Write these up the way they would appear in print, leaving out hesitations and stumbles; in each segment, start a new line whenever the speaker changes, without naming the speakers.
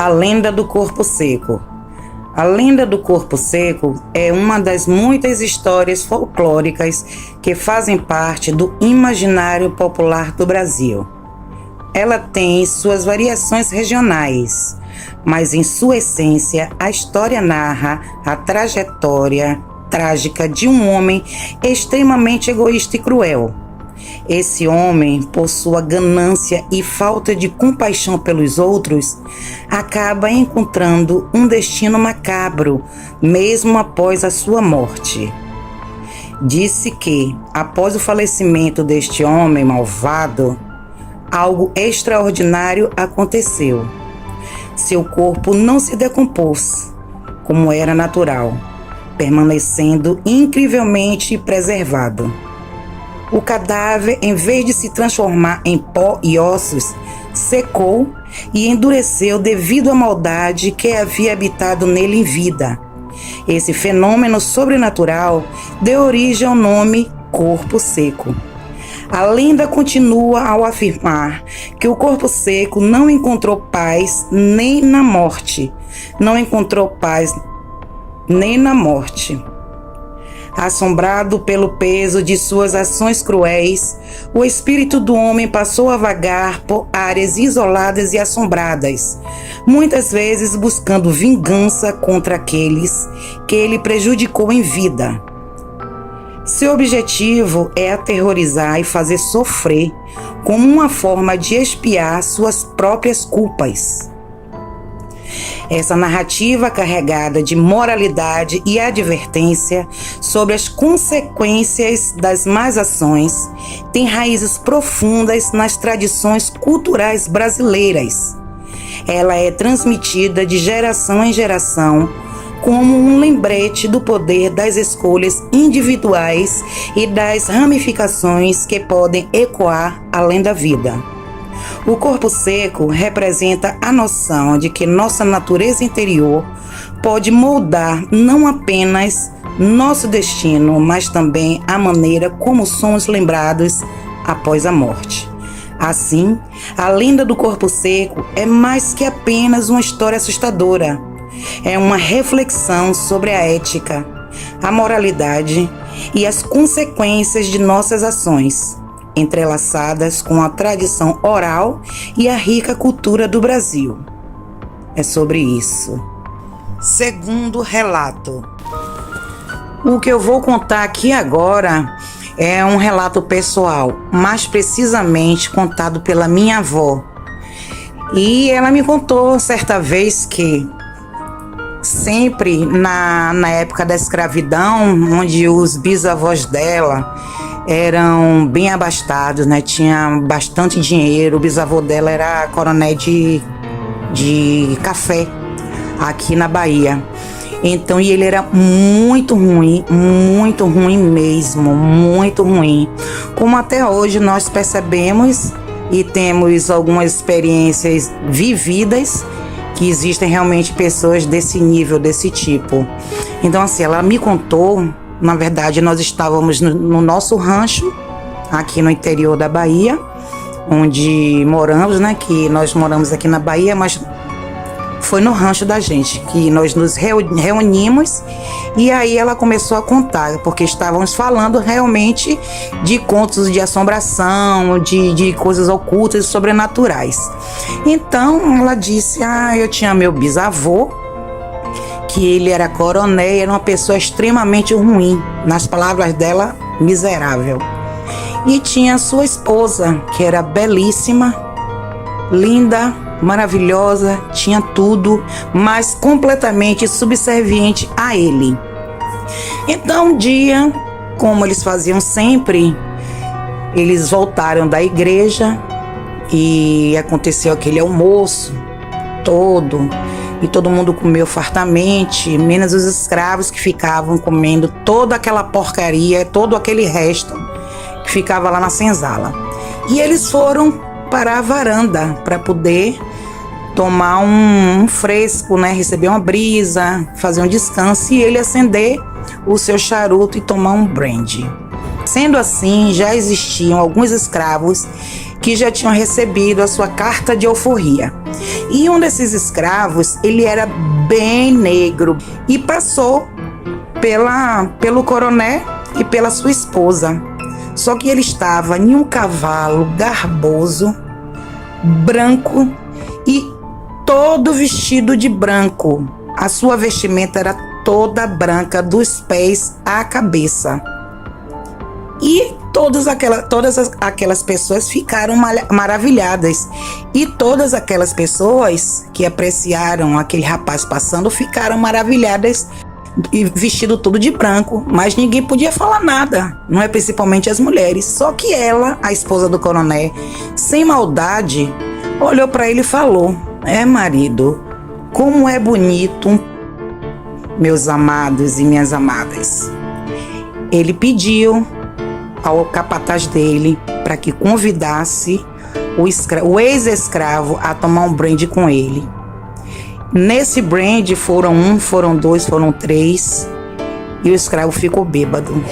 A lenda do corpo seco. A lenda do corpo seco é uma das muitas histórias folclóricas que fazem parte do imaginário popular do Brasil. Ela tem suas variações regionais, mas em sua essência a história narra a trajetória trágica de um homem extremamente egoísta e cruel. Esse homem, por sua ganância e falta de compaixão pelos outros, acaba encontrando um destino macabro, mesmo após a sua morte. Disse que, após o falecimento deste homem malvado, algo extraordinário aconteceu. Seu corpo não se decompôs, como era natural, permanecendo incrivelmente preservado. O cadáver, em vez de se transformar em pó e ossos, secou e endureceu devido à maldade que havia habitado nele em vida. Esse fenômeno sobrenatural deu origem ao nome corpo seco. A lenda continua ao afirmar que o corpo seco não encontrou paz nem na morte. Não encontrou paz nem na morte. Assombrado pelo peso de suas ações cruéis, o espírito do homem passou a vagar por áreas isoladas e assombradas, muitas vezes buscando vingança contra aqueles que ele prejudicou em vida. Seu objetivo é aterrorizar e fazer sofrer, como uma forma de expiar suas próprias culpas. Essa narrativa carregada de moralidade e advertência sobre as consequências das más ações tem raízes profundas nas tradições culturais brasileiras. Ela é transmitida de geração em geração como um lembrete do poder das escolhas individuais e das ramificações que podem ecoar além da vida. O corpo seco representa a noção de que nossa natureza interior pode moldar não apenas nosso destino, mas também a maneira como somos lembrados após a morte. Assim, a lenda do corpo seco é mais que apenas uma história assustadora. É uma reflexão sobre a ética, a moralidade e as consequências de nossas ações, entrelaçadas com a tradição oral e a rica cultura do Brasil. É sobre isso. Segundo relato. O que eu vou contar aqui agora é um relato pessoal, mais precisamente contado pela minha avó. E ela me contou certa vez que sempre na época da escravidão, onde os bisavós dela eram bem abastados, né? Tinha bastante dinheiro. O bisavô dela era coronel de café aqui na Bahia. Então, e ele era muito ruim mesmo, muito ruim. Como até hoje nós percebemos e temos algumas experiências vividas que existem realmente pessoas desse nível, desse tipo. Então, assim, ela me contou. Na verdade, nós estávamos no nosso rancho, aqui no interior da Bahia, onde moramos, né? Que nós moramos aqui na Bahia, mas foi no rancho da gente que nós nos reunimos. E aí ela começou a contar, porque estávamos falando realmente de contos de assombração, de coisas ocultas e sobrenaturais. Então, ela disse, eu tinha meu bisavô, que ele era coronel, era uma pessoa extremamente ruim, nas palavras dela, miserável. E tinha sua esposa, que era belíssima, linda, maravilhosa, tinha tudo, mas completamente subserviente a ele. Então, um dia, como eles faziam sempre, eles voltaram da igreja e aconteceu aquele almoço todo. E todo mundo comeu fartamente, menos os escravos que ficavam comendo toda aquela porcaria, todo aquele resto que ficava lá na senzala. E eles foram para a varanda para poder tomar um fresco, né? Receber uma brisa, fazer um descanso e ele acender o seu charuto e tomar um brandy. Sendo assim, já existiam alguns escravos que já tinham recebido a sua carta de alforria. E um desses escravos, ele era bem negro e passou pelo coronel e pela sua esposa. Só que ele estava em um cavalo garboso, branco e todo vestido de branco. A sua vestimenta era toda branca, dos pés à cabeça. E todas aquelas pessoas ficaram maravilhadas. E todas aquelas pessoas que apreciaram aquele rapaz passando ficaram maravilhadas, e vestido tudo de branco, mas ninguém podia falar nada, não é, principalmente as mulheres. Só que ela, a esposa do coronel, sem maldade, olhou para ele e falou: marido, como é bonito, meus amados e minhas amadas. Ele pediu ao capataz dele para que convidasse o ex-escravo a tomar um brinde com ele. Nesse brinde foram 1, foram 2, foram 3, e o escravo ficou bêbado.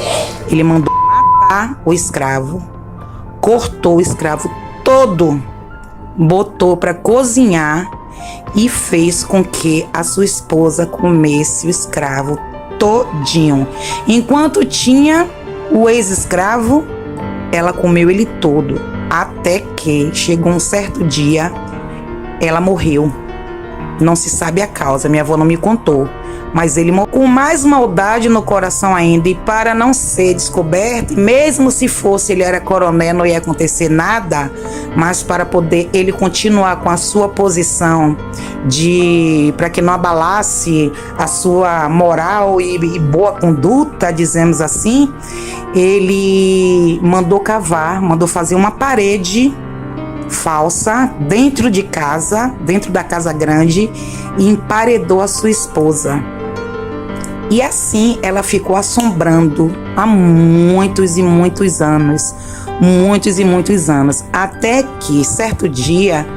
Ele mandou matar o escravo, cortou o escravo todo, botou para cozinhar e fez com que a sua esposa comesse o escravo todinho. Enquanto tinha o ex-escravo, ela comeu ele todo, até que chegou um certo dia, ela morreu. Não se sabe a causa, minha avó não me contou, mas ele morreu com mais maldade no coração ainda, e para não ser descoberto, mesmo se fosse ele era coronel, não ia acontecer nada, mas para poder ele continuar com a sua posição para que não abalasse a sua moral e boa conduta, dizemos assim, ele mandou fazer uma parede falsa dentro de casa, dentro da casa grande, e emparedou a sua esposa. E assim ela ficou assombrando há muitos e muitos anos, até que certo dia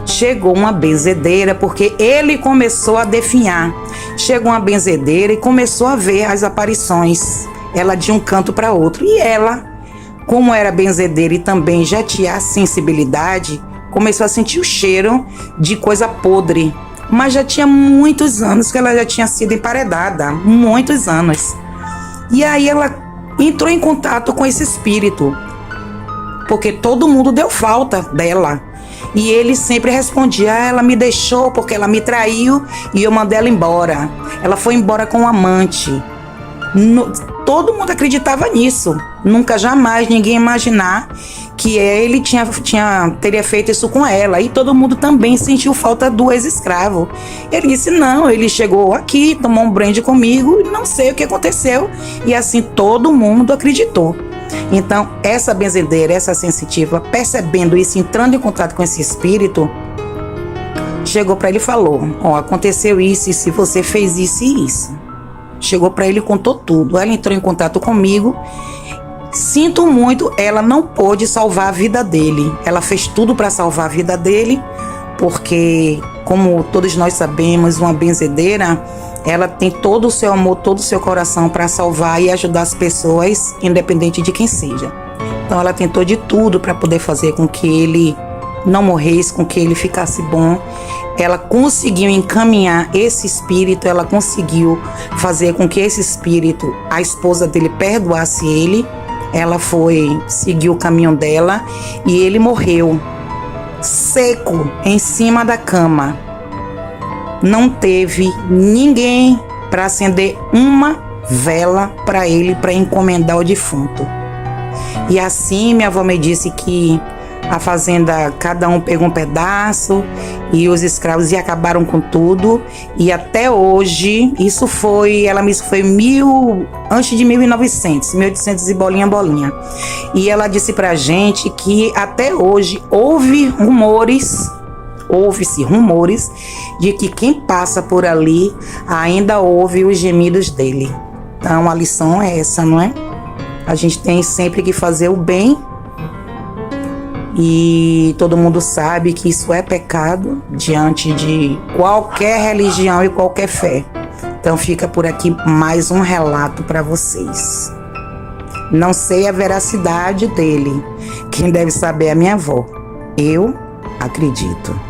chegou uma benzedeira, porque ele começou a definhar. Chegou uma benzedeira e começou a ver as aparições, ela de um canto para outro, e ela, como era benzedeira e também já tinha sensibilidade, começou a sentir o cheiro de coisa podre. Mas já tinha muitos anos que ela já tinha sido emparedada, muitos anos. E aí ela entrou em contato com esse espírito, porque todo mundo deu falta dela. E ele sempre respondia: ela me deixou porque ela me traiu e eu mandei ela embora. Ela foi embora com um amante. Todo mundo acreditava nisso. Nunca, jamais, ninguém imaginar que ele teria feito isso com ela. E todo mundo também sentiu falta do ex-escravo. Ele disse: não, ele chegou aqui, tomou um brinde comigo, não sei o que aconteceu. E assim todo mundo acreditou. Então essa benzedeira, essa sensitiva, percebendo isso, entrando em contato com esse espírito, chegou para ele e falou: aconteceu isso, e se você fez isso e isso. Chegou para ele e contou tudo. Ela entrou em contato comigo. Sinto muito, ela não pôde salvar a vida dele. Ela fez tudo para salvar a vida dele, porque, como todos nós sabemos, uma benzedeira, ela tem todo o seu amor, todo o seu coração para salvar e ajudar as pessoas, independente de quem seja. Então ela tentou de tudo para poder fazer com que ele não morresse, com que ele ficasse bom. Ela conseguiu encaminhar esse espírito, ela conseguiu fazer com que esse espírito, a esposa dele, perdoasse ele. Ela seguiu o caminho dela e ele morreu seco em cima da cama. Não teve ninguém para acender uma vela para ele, para encomendar o defunto. E assim minha avó me disse que a fazenda, cada um pegou um pedaço e os escravos acabaram com tudo. E até hoje, isso foi antes de 1800 e bolinha. E ela disse pra gente que até hoje ouve-se rumores de que quem passa por ali ainda ouve os gemidos dele. Então a lição é essa, não é? A gente tem sempre que fazer o bem. E todo mundo sabe que isso é pecado diante de qualquer religião e qualquer fé. Então fica por aqui mais um relato para vocês. Não sei a veracidade dele. Quem deve saber é a minha avó. Eu acredito.